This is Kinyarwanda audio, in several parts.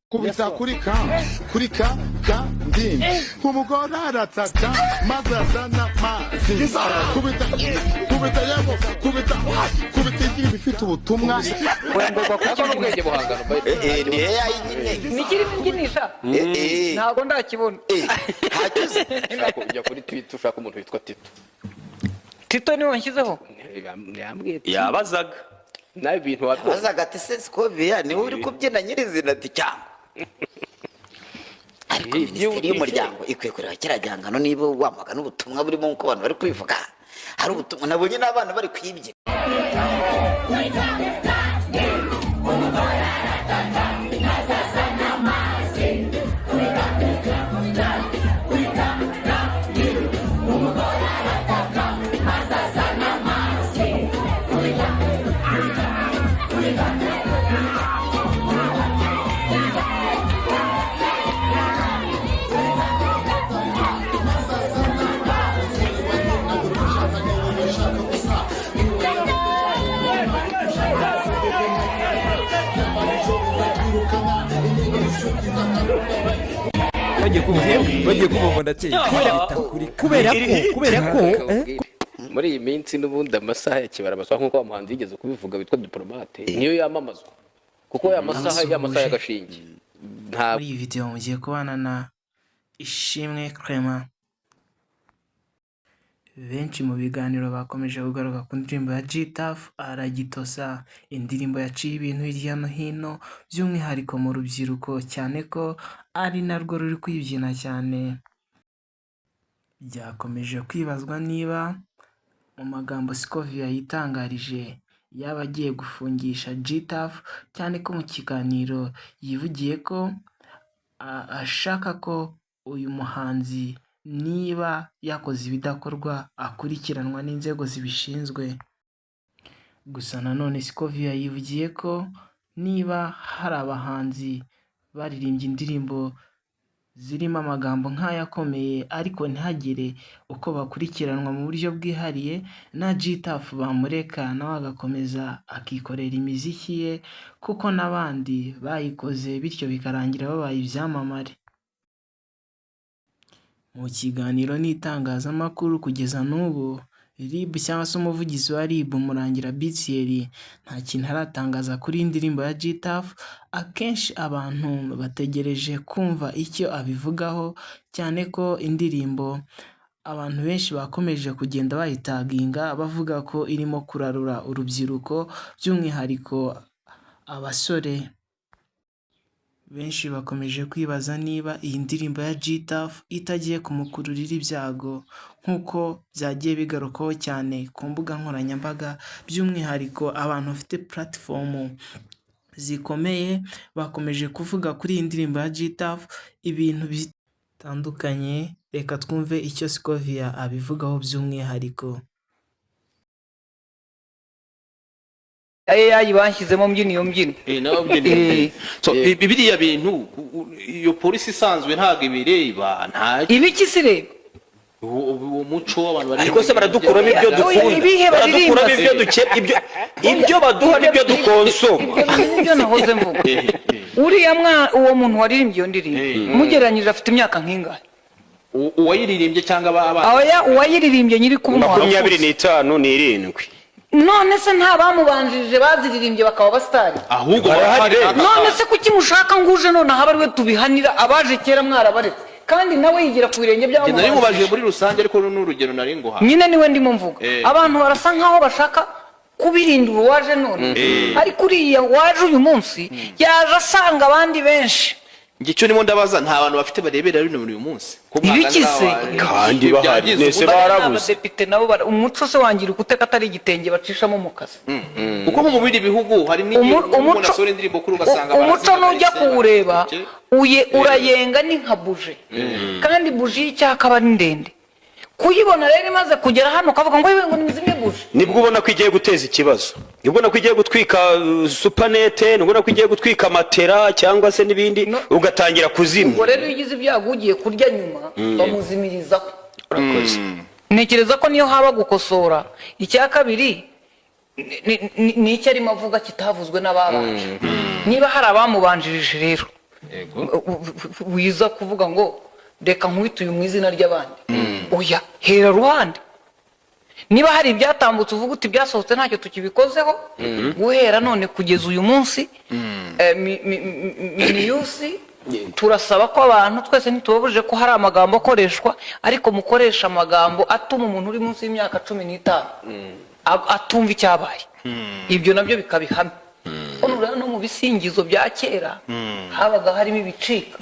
kubita kuri ka ndini umugore arataka maze azana mazi kubita yabo kubita igira bifite ubutumwa wemberwa kuki n'ubwenge buhangano ni AI nyine nikiri mbyinisa ntabwo ndakibona hakize nako kujya kuri Twitter ushaka umuntu witwa Tito niwe nshyizeho yambwiye yabazaga nawe ibintu wato bazaga ati se Scovia ni uri kubyina nyirizina ati cyangwa ariko minisiteri y'umuryango ikwiye kureba kiriya gihangano niba wamagana ubutumwa burimo nk'uko abantu bari kubivuga hari ubutumwa nabonye n'abana bari kuyibyina bagiye kumva ndakeye kubera ko muri iyi minsi n'ubundi amasaha ya kibara amasaha nk'uko umuhanzi yigeze kubivuga witwa diplomate niyo yamamazwa kuko aya masaha y'agashinge muri iyi video mugiye kubana na Ishimwe Clement. Benshi mu biganiro bakomeje kugaruka ku ndirimbo ya G-Tough aragitosa, indirimbo yaciye ibintu hirya no hino by'umwihariko mu rubyiruko cyane ko ari narwo ruri kwibyina cyane. Byakomeje kwibazwa niba mu magambo Scovia yitangarije yaba agiye gufungisha G-Tough cyane ko mu kiganiro yivugiye ko ashaka ko uyu muhanzi niba yakoze ibidakorwa akurikiranwa n'inzego zibishinzwe. Gusa nanone Scovia yivugiye ko niba hari abahanzi baririmbye indirimbo zirimo amagambo nk'ayakomeye ariko ntihagire uko bakurikiranwa mu buryo bwihariye, na G-Tough bamureka nawe agakomeza akikorera imiziki ye kuko n'abandi bayikoze bityo bikarangira babaye ibyamamare. Mu kiganiro n'itangazamakuru kugeza n'ubu RIB cyangwa se umuvugizi wa RIB Murangira Bitsiyeri nta kintu aratangaza kuri indirimbo ya G-Tough. Akenshi abantu bategereje kumva icyo abivugaho cyane ko indirimbo abantu benshi bakomeje kugenda bayitaginga bavuga ko irimo kurarura urubyiruko by'umwihariko abasore. Benshi bakomeje kwibaza niba iyi ndirimbo ya G-Tough itagiye kumukururira ibyago nk'uko byagiye bigarukaho cyane ku mbuga nkoranyambaga, by'umwihariko abantu bafite platform zikomeye bakomeje kuvuga kuri iyi ndirimbo ya G-Tough ibintu bitandukanye. Reka twumve icyo Scovia abivugaho by'umwihariko. AI banshyizemo mbyino n'ababyinira so biriya bintu iyo polisi isanzwe ntago ibireba nta ibiki sireba uwo muco w'abantu bari ariko se baradukuramo ibyo dukunda baradukuramo ibyo dukebye ibyo baduha n'ibyo dukonsoma ibyo nahoze mvuga uriya uwo muntu waririmbye iyo ndirimbo mugereranyije afite imyaka nk'ingahe? uwayiririmbye cyangwa uwayiririmbye nyiri kuba 25 n'irindwi. none se nta bamubanjirije baziririmbye bakaba abasitari ahubwo none se kuki mushaka nguje none aha bari we tubihanira abaje kera mwarabaretse kandi nawe yigira ku birenge by'abo nari mubaje muri rusange ariko n'urugero nari nguha nyine niwe ndimo mvuga abantu barasa nkaho bashaka kubirindura uwaje none ariko uriya waje uyu munsi yaje asanga abandi benshi. Ngicyo nimo ndabaza nta bantu bafite barebera rino uyu munsi ibikise kandi bahari nese barabuze abadepite nabo umuco se wangira ukuteka atari igitenge bacishamo mu kazi uko mu bindi bihugu hari n'umuntu asora indirimbo kuri ugasanga umuco nujya kuwureba urayenga ni nka buje kandi buje y'icyaka aba ari ndende kuyibona rero imaze kugera hano ukavuga ngo ngo nimizimye buje nibwo ubona ko igiye guteza ikibazo, nibwo ubona ko igiye gutwika supanete, nibwo ubona ko igiye gutwika matera cyangwa se n'ibindi ugatangira kuzimya. Ubwo rero ugize ibyago ugiye kurya nyuma bamuzimirizaho. Ntekereza ko niyo haba gukosora icya kabiri ni icyo arimo avuga kitavuzwe n'ababanje. Niba hari abamubanjirije rero wiza kuvuga ngo reka nkwite uyu mu izina ry'abandi oya hera ruhande niba hari ibyatambutse uvuga uti byasohotse ntacyo tukibikozeho guhera none kugeza uyu munsi miniyusi turasaba ko abantu twese ntitubabujije ko hari amagambo akoreshwa ariko mukoresha amagambo atuma umuntu uri munsi y'imyaka 15 atumva icyabaye ibyo nabyo bikabihame no mu bisingizo bya kera habaga harimo ibicika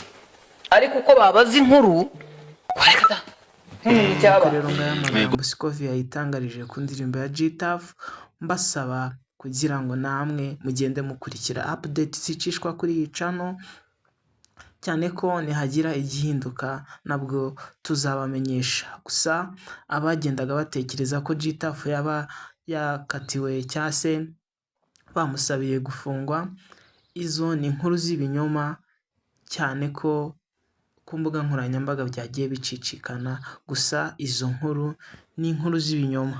ariko uko babaza inkuru kwarekada rero ngaya magambo Scovia yayitangarije ku ndirimbo ya G-Tough mbasaba kugira ngo namwe mugende mukurikira update zicishwa kuri iyi channel cyane ko nihagira igihinduka nabwo tuzabamenyesha gusa abagendaga batekereza ko G-Tough yaba yakatiwe cyase bamusabiye gufungwa izo ni inkuru z'ibinyoma cyane ko ku mbuga nkoranyambaga byagiye bicicikana gusa izo nkuru ni inkuru z'ibinyoma